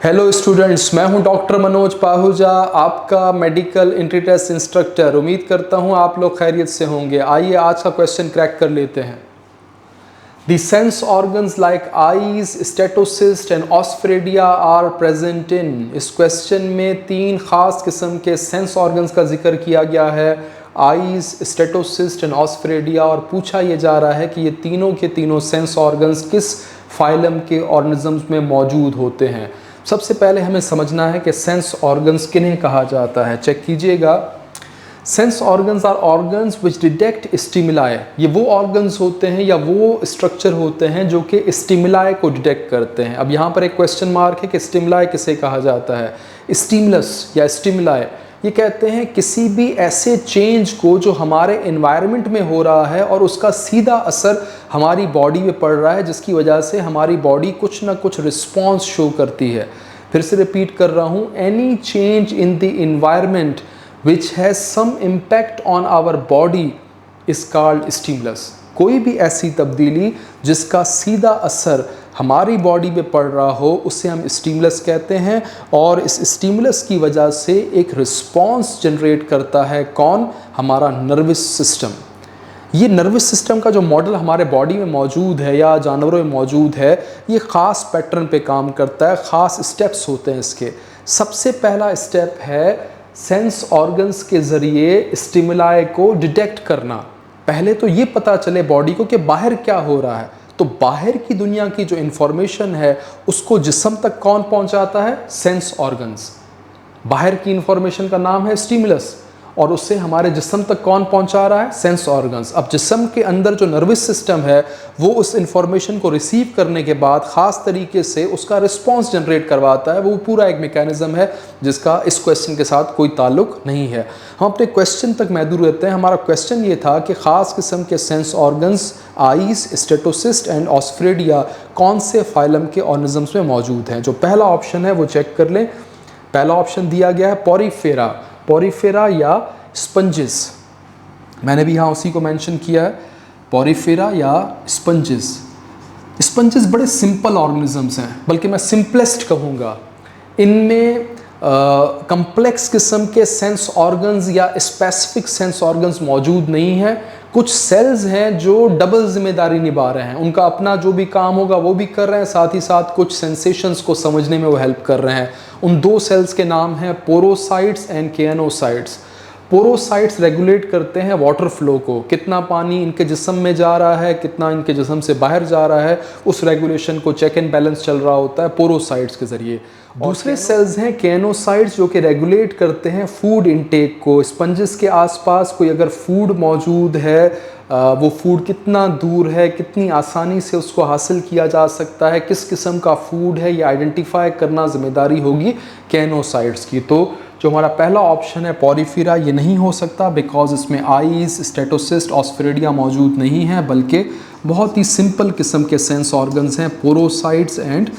Hello students, मैं हूं doctor Manoj Pahuja, आपका मेडिकल एंट्री टेस्ट इंस्ट्रक्टर। उम्मीद करता हूं आप लोग खैरियत से होंगे। आइए आज का क्वेश्चन क्रैक कर लेते हैं। The sense organs like eyes, stetocyst and osphadia are present in। इस क्वेश्चन में तीन खास किस्म के सेंस ऑर्गन्स का जिक्र किया गया है, आईज, स्टेटोसिस्ट एंड ऑस्फेरेडिया। और पूछा यह जा रहा है कि ये तीनों के तीनों सेंस ऑर्गन्स किस फाइलम के ऑर्गेनिजम्स में मौजूद होते हैं। सबसे पहले हमें समझना है कि सेंस ऑर्गन्स किन्हें कहा जाता है। चेक कीजिएगा, sense organs are organs which detect stimuli. ये वो ऑर्गन्स होते हैं या वो स्ट्रक्चर होते हैं जो कि स्टिमुलाई को डिटेक्ट करते हैं। अब यहाँ पर एक क्वेश्चन मार्क है कि स्टिमुलाई किसे कहा जाता है। स्टिमुलस या स्टिमुलाई ये कहते हैं किसी भी ऐसे चेंज को जो हमारे एनवायरनमेंट में हो रहा है और उसका सीधा असर हमारी बॉडी में पड़ रहा है, जिसकी वजह से हमारी बॉडी कुछ ना कुछ रिस्पॉन्स शो करती है। फिर से रिपीट कर रहा हूँ, any change in the environment which has some impact on our body is called stimulus। कोई भी ऐसी तब्दीली जिसका सीधा असर हमारी बॉडी पे पड़ रहा हो उसे हम स्टिमुलस कहते हैं, और इस स्टिमुलस की वजह से एक रिस्पॉन्स जनरेट करता है कौन? हमारा नर्वस सिस्टम। ये नर्वस सिस्टम का जो मॉडल हमारे बॉडी में मौजूद है या जानवरों में मौजूद है, ये ख़ास पैटर्न पे काम करता है, ख़ास स्टेप्स होते हैं इसके। सबसे पहला स्टेप है सेंस ऑर्गन्स के ज़रिए स्टिमुलाई को डिटेक्ट करना। पहले तो ये पता चले बॉडी को कि बाहर क्या हो रहा है, तो बाहर की दुनिया की जो इन्फॉर्मेशन है उसको जिस्म तक कौन पहुंचाता है? Sense organs. बाहर की इन्फॉर्मेशन का नाम है स्टिमुलस, और उससे हमारे जिस्म तक कौन पहुंचा रहा है? Sense organs. अब जिस्म के अंदर जो नर्वस सिस्टम है वो उस इन्फॉर्मेशन को रिसीव करने के बाद ख़ास तरीके से उसका रिस्पॉन्स जनरेट करवाता है। वो पूरा एक मैकेनिज्म है जिसका इस क्वेश्चन के साथ कोई ताल्लुक नहीं है। हम अपने क्वेश्चन तक महदूद रहते हैं। हमारा क्वेश्चन ये था कि ख़ास किस्म के sense organs eyes, statocyst and osphradia कौन से फाइलम के ऑर्गेनिजम्स में मौजूद हैं। जो पहला ऑप्शन है वो चेक कर लें। पहला ऑप्शन दिया गया है पोरीफेरा, पोरीफेरा या स्पंजेस। मैंने भी यहाँ उसी को मेंशन किया है, पोरीफेरा या स्पंजेस। स्पंजेस बड़े सिंपल ऑर्गेनिजम्स हैं, बल्कि मैं सिंपलेस्ट कहूँगा। इनमें कम्प्लेक्स किस्म के सेंस ऑर्गन्स या स्पेसिफिक सेंस ऑर्गन्स मौजूद नहीं हैं। कुछ सेल्स हैं जो डबल जिम्मेदारी निभा रहे हैं, उनका अपना जो भी काम होगा वो भी कर रहे हैं, साथ ही साथ कुछ सेंसेशंस को समझने में वो हेल्प कर रहे हैं। उन दो सेल्स के नाम हैं पोरोसाइट्स एंड केनोसाइट्स। पोरोसाइट्स रेगुलेट करते हैं वाटर फ्लो को, कितना पानी इनके जिस्म में जा रहा है, कितना इनके जिस्म से बाहर जा रहा है, उस रेगुलेशन को चेक एंड बैलेंस चल रहा होता है पोरोसाइट्स के ज़रिए। दूसरे सेल्स हैं केनोसाइट्स जो कि रेगुलेट करते हैं फूड इनटेक को। स्पंजेस के आसपास कोई अगर फूड मौजूद है, वो फूड कितना दूर है, कितनी आसानी से उसको हासिल किया जा सकता है, किस किस्म का फूड है, ये आइडेंटिफाई करना जिम्मेदारी होगी केनोसाइट्स की। तो जो हमारा पहला ऑप्शन है पोरीफेरा, ये नहीं हो सकता बिकॉज इसमें आईज, स्टेटोसिस्ट, ऑस्फेरेडिया मौजूद नहीं है, बल्कि बहुत ही सिंपल किस्म के सेंस ऑर्गन्स हैं पोरोसाइट्स एंड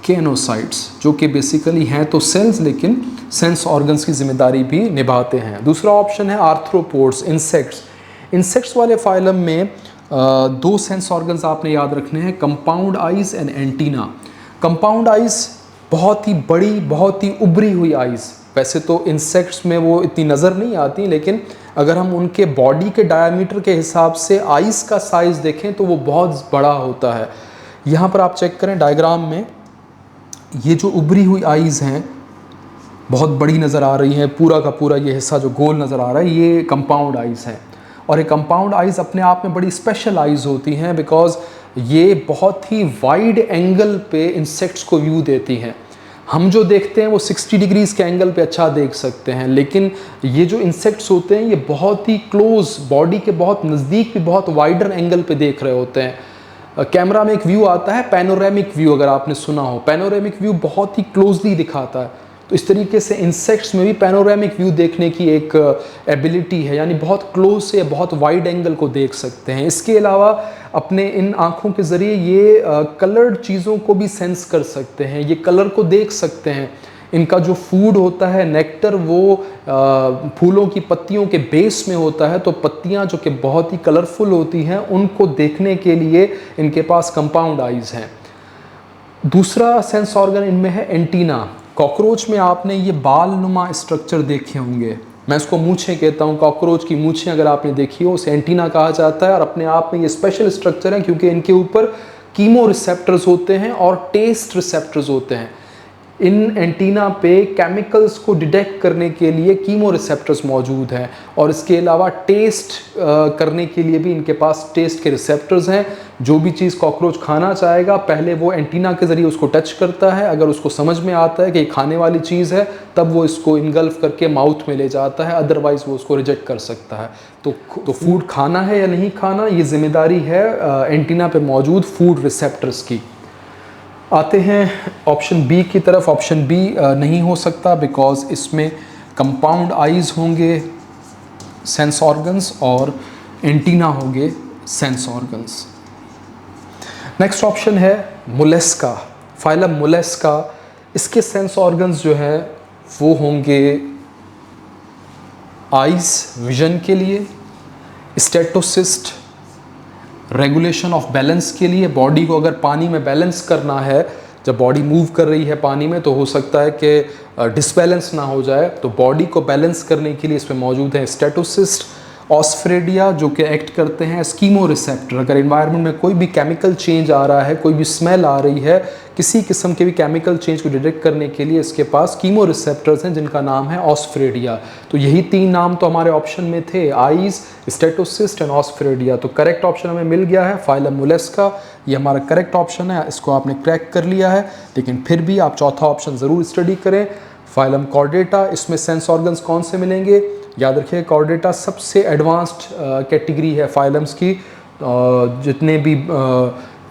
केनोसाइट्स, जो कि बेसिकली हैं तो सेल्स लेकिन सेंस ऑर्गन्स की जिम्मेदारी भी निभाते हैं। दूसरा ऑप्शन है आर्थ्रोपोड्स, इंसेक्ट्स। इंसेक्ट्स वाले फाइलम में दो सेंस ऑर्गन्स आपने याद रखने हैं, compound eyes and antenna. Compound eyes बहुत ही बड़ी, बहुत ही उभरी हुई आइज। वैसे तो इंसेक्ट्स में वो इतनी नज़र नहीं आती, लेकिन अगर हम उनके बॉडी के डायमीटर के हिसाब से आइज का साइज़ देखें तो वो बहुत बड़ा होता है। यहाँ पर आप चेक करें डायग्राम में, ये जो उभरी हुई आइज़ हैं बहुत बड़ी नज़र आ रही है, पूरा का पूरा ये हिस्सा जो गोल नज़र आ रहा है ये कंपाउंड आइज़ है। और ये कंपाउंड आइज़ अपने आप में बड़ी स्पेशल आइज़ होती हैं बिकॉज ये बहुत ही वाइड एंगल पे इंसेक्ट्स को व्यू देती हैं। हम जो देखते हैं वो 60 डिग्रीज़ के एंगल पे अच्छा देख सकते हैं, लेकिन ये जो इंसेक्ट्स होते हैं ये बहुत ही क्लोज, बॉडी के बहुत नज़दीक भी बहुत वाइडर एंगल पे देख रहे होते हैं। कैमरा में एक व्यू आता है पैनोरेमिक व्यू, अगर आपने सुना हो, पैनोरेमिक व्यू बहुत ही क्लोजली दिखाता है। तो इस तरीके से इंसेक्ट्स में भी पैनोरेमिक व्यू देखने की एक एबिलिटी है, यानी बहुत क्लोज से बहुत वाइड एंगल को देख सकते हैं। इसके अलावा अपने इन आँखों के ज़रिए ये कलर्ड चीज़ों को भी सेंस कर सकते हैं, ये कलर को देख सकते हैं। इनका जो फूड होता है नेक्टर, वो फूलों की पत्तियों के बेस में होता है, तो पत्तियां जो कि बहुत ही कलरफुल होती हैं उनको देखने के लिए इनके पास कंपाउंड आइज़ हैं। दूसरा सेंस ऑर्गन इनमें है एंटीना। कॉकरोच में आपने ये बाल नुमा स्ट्रक्चर देखे होंगे, मैं इसको मूछें कहता हूँ। कॉकरोच की मूछें अगर आपने देखी हो उसे एंटीना कहा जाता है, और अपने आप में ये स्पेशल स्ट्रक्चर है क्योंकि इनके ऊपर कीमो रिसेप्टर्स होते हैं और टेस्ट रिसेप्टर्स होते हैं। इन एंटीना पे केमिकल्स को डिटेक्ट करने के लिए कीमो रिसेप्टर्स मौजूद हैं, और इसके अलावा टेस्ट करने के लिए भी इनके पास टेस्ट के रिसेप्टर्स हैं। जो भी चीज़ कॉकरोच खाना चाहेगा पहले वो एंटीना के ज़रिए उसको टच करता है, अगर उसको समझ में आता है कि ये खाने वाली चीज़ है तब वो इसको इनगल्फ करके माउथ में ले जाता है, अदरवाइज़ वो उसको रिजेक्ट कर सकता है। तो फूड खाना है या नहीं खाना ये जिम्मेदारी है एंटीना पे मौजूद फूड रिसेप्टर्स की। आते हैं ऑप्शन बी की तरफ। ऑप्शन बी नहीं हो सकता बिकॉज इसमें कंपाउंड आइज़ होंगे सेंस ऑर्गन्स और एंटीना होंगे सेंस ऑर्गन्स। नेक्स्ट ऑप्शन है मोलस्का, फाइलम मोलस्का। इसके सेंस ऑर्गन्स जो है वो होंगे आइज़ विजन के लिए, स्टेटोसिस्ट रेगुलेशन ऑफ बैलेंस के लिए। बॉडी को अगर पानी में बैलेंस करना है, जब बॉडी मूव कर रही है पानी में तो हो सकता है कि डिसबैलेंस ना हो जाए, तो बॉडी को बैलेंस करने के लिए इसमें मौजूद है स्टेटोसिस्ट। ऑस्फ्रेडिया जो कि एक्ट करते हैं स्कीमो रिसेप्टर। अगर इन्वायरमेंट में कोई भी केमिकल चेंज आ रहा है, कोई भी स्मेल आ रही है, किसी किस्म के भी केमिकल चेंज को डिटेक्ट करने के लिए इसके पास कीमो रिसेप्टर्स हैं जिनका नाम है ऑस्फ्रेडिया। तो यही 3 नाम तो हमारे ऑप्शन में थे, आइज़, स्टेटोसिस्ट एंड ऑस्फ्रेडिया। तो करेक्ट ऑप्शन हमें मिल गया है फाइलम मोलस्का, ये हमारा करेक्ट ऑप्शन है, इसको आपने क्रैक कर लिया है। लेकिन फिर भी आप चौथा ऑप्शन ज़रूर स्टडी करें, फाइलम कॉर्डेटा। इसमें सेंस ऑर्गन्स कौन से मिलेंगे? याद रखिए कॉर्डेटा सबसे एडवांस्ड कैटेगरी है फाइलम्स की। जितने भी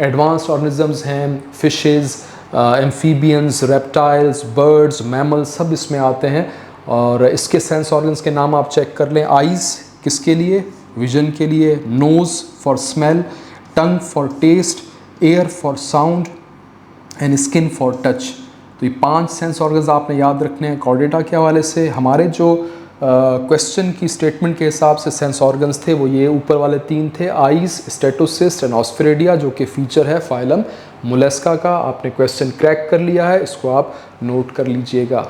एडवांस्ड ऑर्गेनिजम्स हैं, fishes, amphibians, reptiles, birds, mammals, सब इसमें आते हैं। और इसके सेंस ऑर्गन्स के नाम आप चेक कर लें। आइज़ किसके लिए? विजन के लिए। Nose for smell, tongue for taste, ear for sound and skin for touch. तो ये 5 सेंस ऑर्गन्स आपने याद रखने हैं कॉर्डेटा के हवाले से। हमारे जो क्वेश्चन की स्टेटमेंट के हिसाब से सेंस ऑर्गन्स थे वो ये ऊपर वाले 3 थे, आइज़, स्टेटोसिस्ट एंड ऑस्फ्रेडिया, जो कि फीचर है फाइलम मोलस्का का। आपने क्वेश्चन क्रैक कर लिया है, इसको आप नोट कर लीजिएगा।